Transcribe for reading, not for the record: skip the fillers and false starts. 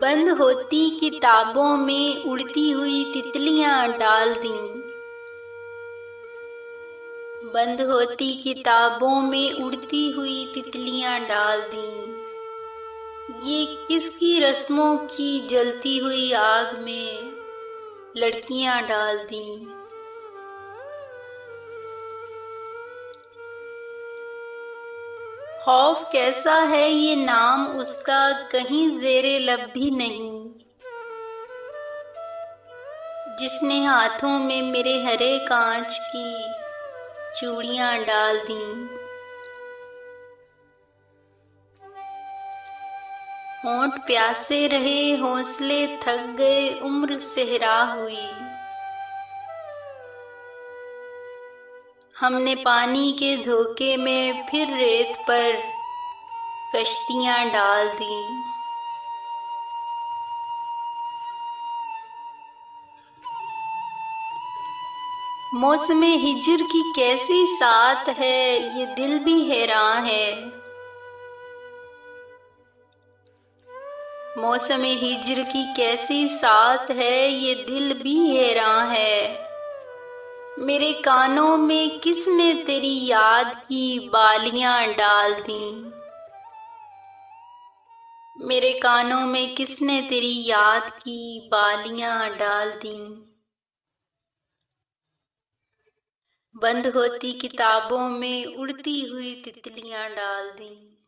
बंद होती किताबों में उड़ती हुई तितलियां डाल दी। बंद होती किताबों में उड़ती हुई तितलियां डाल दी। ये किसकी रस्मों की जलती हुई आग में लड़कियां डाल दी। खौफ कैसा है ये नाम उसका, कहीं ज़ेरे लब भी नहीं। जिसने हाथों में मेरे हरे कांच की चूड़ियां डाल दी। होंठ प्यासे रहे, हौसले थक गए, उम्र सेहरा हुई। हमने पानी के धोखे में फिर रेत पर कश्तियां डाल दी। मौसम हिज्र की कैसी साथ है, ये दिल भी हैरान है। मौसम हिज्र की कैसी साथ है, ये दिल भी हैरान है। मेरे कानों में किसने तेरी याद की बालियां डाल दी। मेरे कानों में किसने तेरी याद की बालियां डाल दी। बंद होती किताबों में उड़ती हुई तितलियां डाल दी।